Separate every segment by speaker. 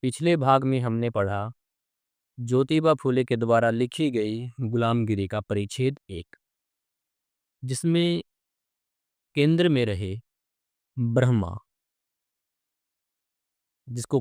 Speaker 1: पिछले भाग में हमने पढ़ा ज्योतिबा फुले के द्वारा लिखी गई गुलामगिरी का परिच्छेद 1, जिसमें केंद्र में रहे ब्रह्मा, जिसको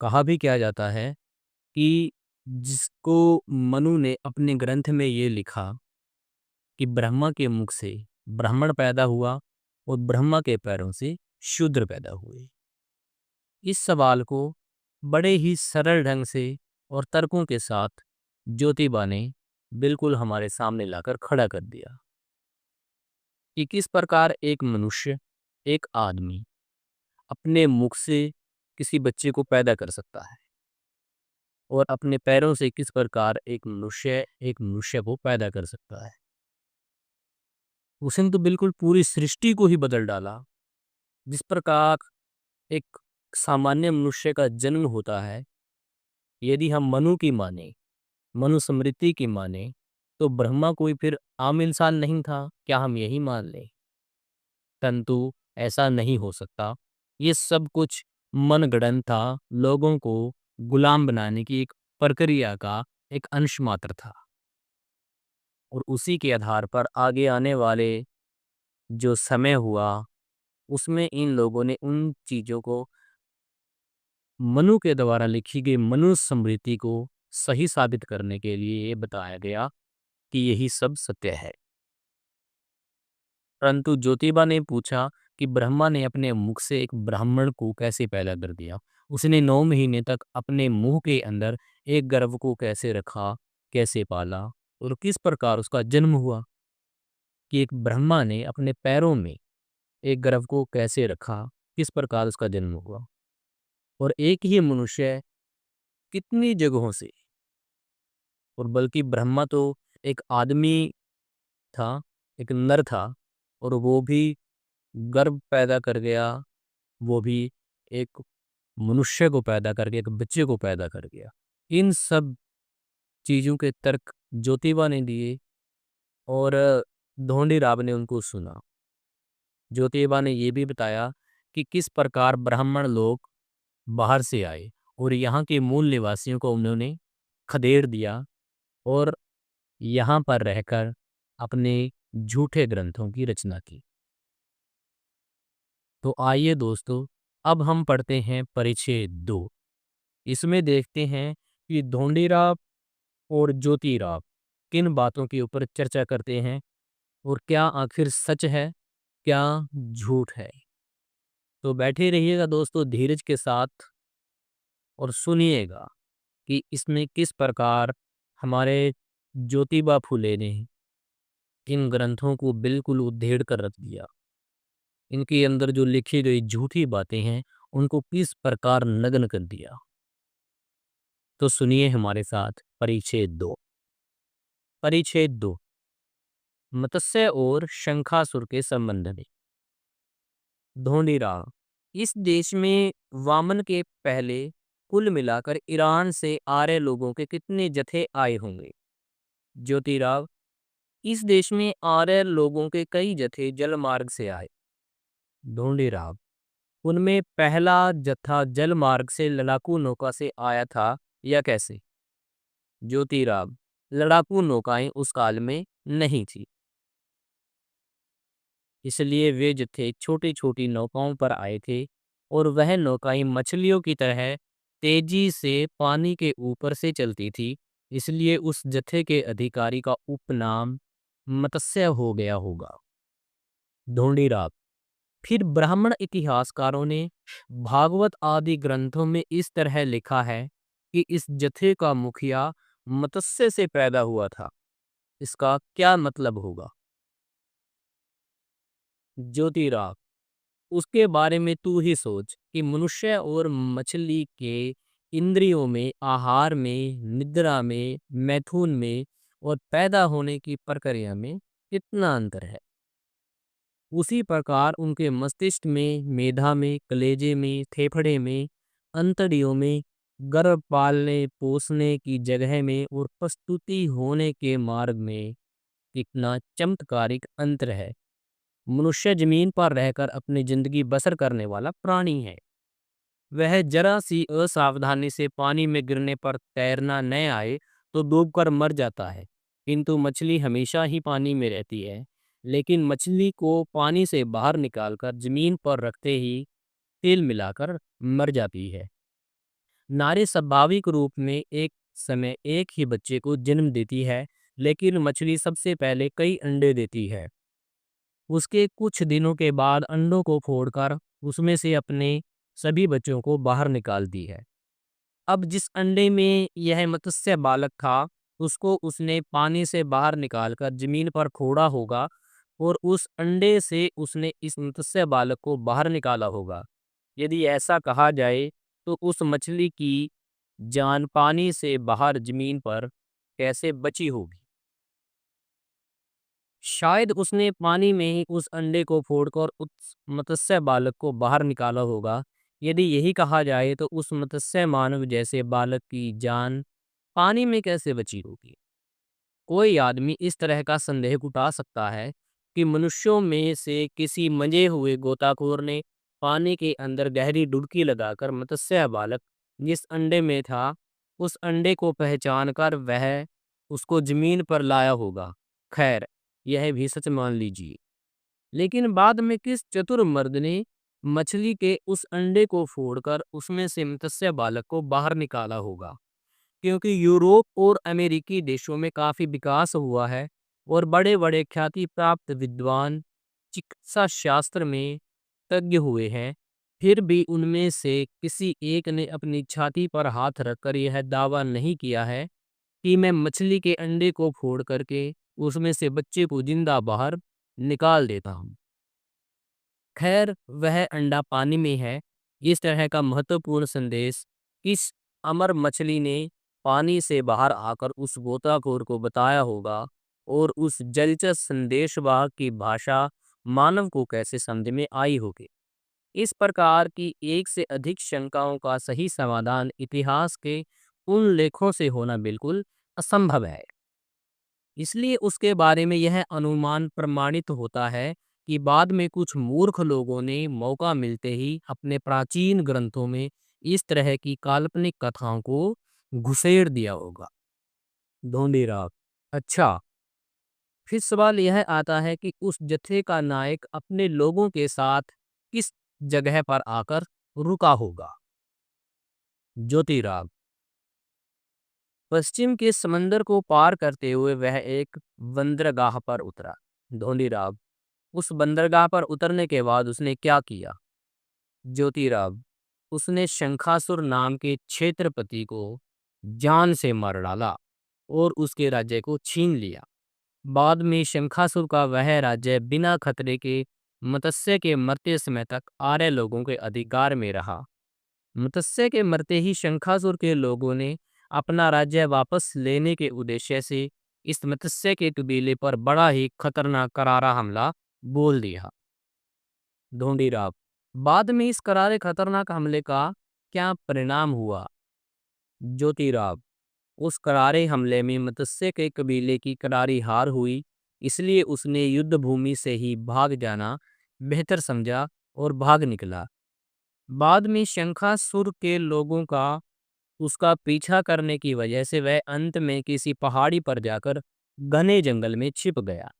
Speaker 1: कहा भी क्या जाता है कि जिसको मनु ने अपने ग्रंथ में ये लिखा कि ब्रह्मा के मुख से ब्राह्मण पैदा हुआ और ब्रह्मा के पैरों से शूद्र पैदा हुए। इस सवाल को बड़े ही सरल ढंग से और तर्कों के साथ ज्योतिबा ने बिल्कुल हमारे सामने लाकर खड़ा कर दिया कि किस प्रकार एक मनुष्य, एक आदमी अपने मुख से किसी बच्चे को पैदा कर सकता है और अपने पैरों से किस प्रकार एक मनुष्य को पैदा कर सकता है। उसने तो बिल्कुल पूरी सृष्टि को ही बदल डाला। जिस प्रकार एक सामान्य मनुष्य का जन्म होता है, यदि हम मनुस्मृति की माने तो ब्रह्मा कोई फिर आम इंसान नहीं था, क्या हम यही मान लें? परंतु ऐसा नहीं हो सकता। ये सब कुछ मनगढ़ंत था, लोगों को गुलाम बनाने की एक प्रक्रिया का एक अंश मात्र था। और उसी के आधार पर आगे आने वाले जो समय हुआ, उसमें इन लोगों ने उन चीज़ों को मनु के द्वारा लिखी गई मनुस्मृति को सही साबित करने के लिए ये बताया गया कि यही सब सत्य है। परंतु ज्योतिबा ने पूछा कि ब्रह्मा ने अपने मुख से एक ब्राह्मण को कैसे पैदा कर दिया। उसने 9 महीने तक अपने मुंह के अंदर एक गर्भ को कैसे रखा, कैसे पाला और किस प्रकार उसका जन्म हुआ। कि एक ब्रह्मा ने अपने पैरों में एक गर्भ को कैसे रखा, किस प्रकार उसका जन्म हुआ। और एक ही मनुष्य कितनी जगहों से, और बल्कि ब्रह्मा तो एक आदमी था, एक नर था, और वो भी गर्भ पैदा कर गया, वो भी एक मनुष्य को पैदा करके एक बच्चे को पैदा कर गया। इन सब चीज़ों के तर्क ज्योतिबा ने दिए और धोंडीराव ने उनको सुना। ज्योतिबा ने ये भी बताया कि किस प्रकार ब्राह्मण लोग बाहर से आए और यहाँ के मूल निवासियों को उन्होंने खदेड़ दिया और यहाँ पर रहकर अपने झूठे ग्रंथों की रचना की। तो आइए दोस्तों, अब हम पढ़ते हैं परिच्छेद 2। इसमें देखते हैं कि धोंडीराव और ज्योतिराव किन बातों के ऊपर चर्चा करते हैं और क्या आखिर सच है, क्या झूठ है। तो बैठे रहिएगा दोस्तों धीरज के साथ और सुनिएगा कि इसमें किस प्रकार हमारे ज्योतिबा फुले ने इन ग्रंथों को बिल्कुल उधेड़ कर रख दिया। इनके अंदर जो लिखी गई झूठी बातें हैं, उनको किस प्रकार नग्न कर दिया। तो सुनिए हमारे साथ परिच्छेद 2। परिच्छेद 2, मत्स्य और शंखासुर के संबंध में। धोंडीराव, इस देश में वामन के पहले कुल मिलाकर ईरान से आर्य लोगों के कितने जत्थे आए होंगे? ज्योतिराव, इस देश में आर्य लोगों के कई जत्थे जल मार्ग से आए। ढूंढीराव, उनमें पहला जत्था जल मार्ग से लड़ाकू नौका से आया था या कैसे? ज्योतिराव, लड़ाकू नौकाएं उस काल में नहीं थी, इसलिए वे जत्थे छोटी छोटी नौकाओं पर आए थे और वह नौकाएं मछलियों की तरह तेजी से पानी के ऊपर से चलती थी, इसलिए उस जत्थे के अधिकारी का उपनाम मत्स्य हो गया होगा। ढूंढीराव, फिर ब्राह्मण इतिहासकारों ने भागवत आदि ग्रंथों में इस तरह लिखा है कि इस जत्थे का मुखिया मत्स्य से पैदा हुआ था, इसका क्या मतलब होगा? ज्योतिराव, उसके बारे में तू ही सोच कि मनुष्य और मछली के इंद्रियों में, आहार में, निद्रा में, मैथुन में और पैदा होने की प्रक्रिया में कितना अंतर है। उसी प्रकार उनके मस्तिष्क में, मेधा में, कलेजे में, फेफड़े में, अंतड़ियों में, गर्भ पालने पोसने की जगह में और प्रस्तुति होने के मार्ग में कितना चमत्कारिक अंतर है। मनुष्य जमीन पर रहकर अपनी जिंदगी बसर करने वाला प्राणी है, वह जरा सी असावधानी से पानी में गिरने पर तैरना न आए तो डूबकर मर जाता है, किंतु मछली हमेशा ही पानी में रहती है। लेकिन मछली को पानी से बाहर निकालकर जमीन पर रखते ही तेल मिलाकर मर जाती है। नारी स्वाभाविक रूप में एक समय एक ही बच्चे को जन्म देती है, लेकिन मछली सबसे पहले कई अंडे देती है। उसके कुछ दिनों के बाद अंडों को फोड़कर उसमें से अपने सभी बच्चों को बाहर निकालती है। अब जिस अंडे में यह मत्स्य बालक था, उसको उसने पानी से बाहर निकालकर जमीन पर फोड़ा होगा और उस अंडे से उसने इस मत्स्य बालक को बाहर निकाला होगा। यदि ऐसा कहा जाए तो उस मछली की जान पानी से बाहर जमीन पर कैसे बची होगी? शायद उसने पानी में ही उस अंडे को फोड़कर उस मत्स्य बालक को बाहर निकाला होगा। यदि यही कहा जाए तो उस मत्स्य मानव जैसे बालक की जान पानी में कैसे बची होगी? कोई आदमी इस तरह का संदेह उठा सकता है कि मनुष्यों में से किसी मंजे हुए गोताखोर ने पानी के अंदर गहरी डुबकी लगाकर मत्स्य बालक जिस अंडे में था, उस अंडे को पहचान कर वह उसको जमीन पर लाया होगा। खैर, यह भी सच मान लीजिए। लेकिन बाद में किस चतुर मर्द ने मछली के उस अंडे को फोड़कर उसमें से मत्स्य बालक को बाहर निकाला होगा? क्योंकि यूरोप और अमेरिकी देशों में काफ़ी विकास हुआ है और बड़े-बड़े ख्याति प्राप्त विद्वान चिकित्सा शास्त्र में तज्ञ हुए हैं, फिर भी उनमें से किसी एक ने अपनी छाती पर हाथ रखकर यह दावा नहीं किया है कि मैं मछली के अंडे को फोड़ करके उसमें से बच्चे को जिंदा बाहर निकाल देता हूँ। खैर, वह अंडा पानी में है। इस तरह का महत्वपूर्ण संदेश इस अमर मछली ने पानी से बाहर आकर उस गोताखोर को बताया होगा और उस जलचर संदेशवाहक की भाषा मानव को कैसे समझ में आई होगी। इस प्रकार की एक से अधिक शंकाओं का सही समाधान इतिहास के उन लेखों से होना बिल्कुल असंभव है। इसलिए उसके बारे में यह अनुमान प्रमाणित होता है कि बाद में कुछ मूर्ख लोगों ने मौका मिलते ही अपने प्राचीन ग्रंथों में इस तरह की काल्पनिक कथाओं को घुसेड़ दिया होगा। धोंडी राग। अच्छा, फिर सवाल यह आता है कि उस जत्थे का नायक अपने लोगों के साथ किस जगह पर आकर रुका होगा? ज्योतिराग। पश्चिम के समंदर को पार करते हुए वह एक बंदरगाह पर उतरा। धोंडीराग। उस बंदरगाह पर उतरने के बाद उसने क्या किया? ज्योतिराग। उसने शंखासुर नाम के क्षेत्रपति को जान से मार डाला और उसके राज्य को छीन लिया। बाद में शंखासुर का वह राज्य बिना खतरे के मत्स्य के मरते समय तक आर्य लोगों के अधिकार में रहा। मत्स्य के मरते ही शंखासुर के लोगों ने अपना राज्य वापस लेने के उद्देश्य से इस मत्स्य के कबीले पर बड़ा ही खतरनाक करारा हमला बोल दिया। ढूंढीराव। बाद में इस करारे खतरनाक हमले का क्या परिणाम हुआ? ज्योतिराव। उस करारे हमले में मत्स्य के कबीले की करारी हार हुई, इसलिए उसने युद्ध भूमि से ही भाग जाना बेहतर समझा और भाग निकला। बाद में शंखासुर के लोगों का उसका पीछा करने की वजह से वह अंत में किसी पहाड़ी पर जाकर घने जंगल में छिप गया।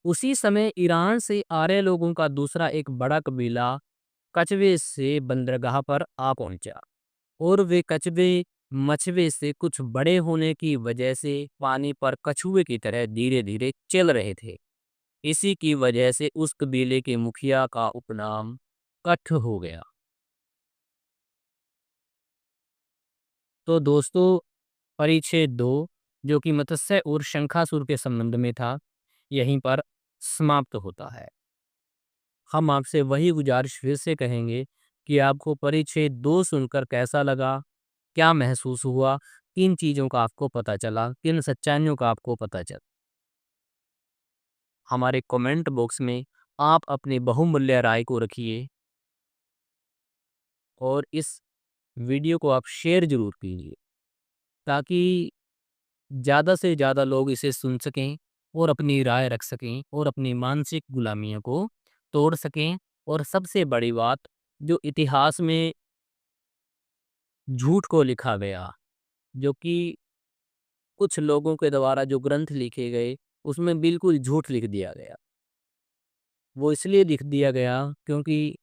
Speaker 1: उसी समय ईरान से आर्य लोगों का दूसरा एक बड़ा कबीला कछवे से बंदरगाह पर आ पहुंचा और वे कछवे मछवे से कुछ बड़े होने की वजह से पानी पर कछुए की तरह धीरे धीरे चल रहे थे। इसी की वजह से उस कबीले के मुखिया का उपनाम कठ हो गया। तो दोस्तों, परिच्छेद 2 जो कि मत्स्य और शंखासुर के संबंध में था, यहीं पर समाप्त होता है। हम आपसे वही गुजारिश फिर से कहेंगे कि आपको परिच्छेद 2 सुनकर कैसा लगा, क्या महसूस हुआ, किन चीज़ों का आपको पता चला, किन सच्चाइयों का आपको पता चला। हमारे कमेंट बॉक्स में आप अपनी बहुमूल्य राय को रखिए और इस वीडियो को आप शेयर ज़रूर कीजिए ताकि ज़्यादा से ज़्यादा लोग इसे सुन सकें और अपनी राय रख सकें और अपनी मानसिक गुलामियों को तोड़ सकें। और सबसे बड़ी बात, जो इतिहास में झूठ को लिखा गया, जो कि कुछ लोगों के द्वारा जो ग्रंथ लिखे गए, उसमें बिल्कुल झूठ लिख दिया गया। वो इसलिए लिख दिया गया क्योंकि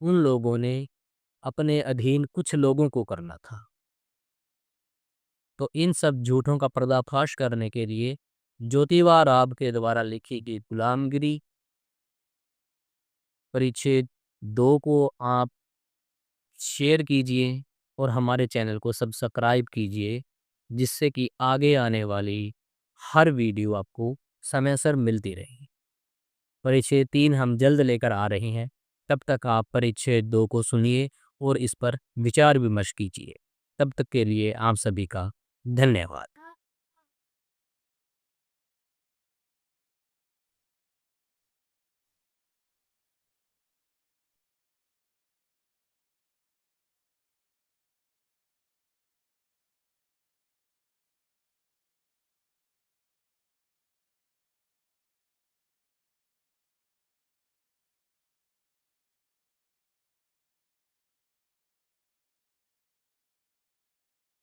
Speaker 1: उन लोगों ने अपने अधीन कुछ लोगों को करना था। तो इन सब झूठों का पर्दाफाश करने के लिए ज्योतिबा राव के द्वारा लिखी गई गुलामगिरी परिच्छेद 2 को आप शेयर कीजिए और हमारे चैनल को सब्सक्राइब कीजिए, जिससे कि आगे आने वाली हर वीडियो आपको समय-सर मिलती रहेगी। परिच्छेद 3 हम जल्द लेकर आ रहे हैं। तब तक आप परिच्छेद 2 को सुनिए और इस पर विचार-विमर्श कीजिए। तब तक के लिए आप सभी का धन्यवाद।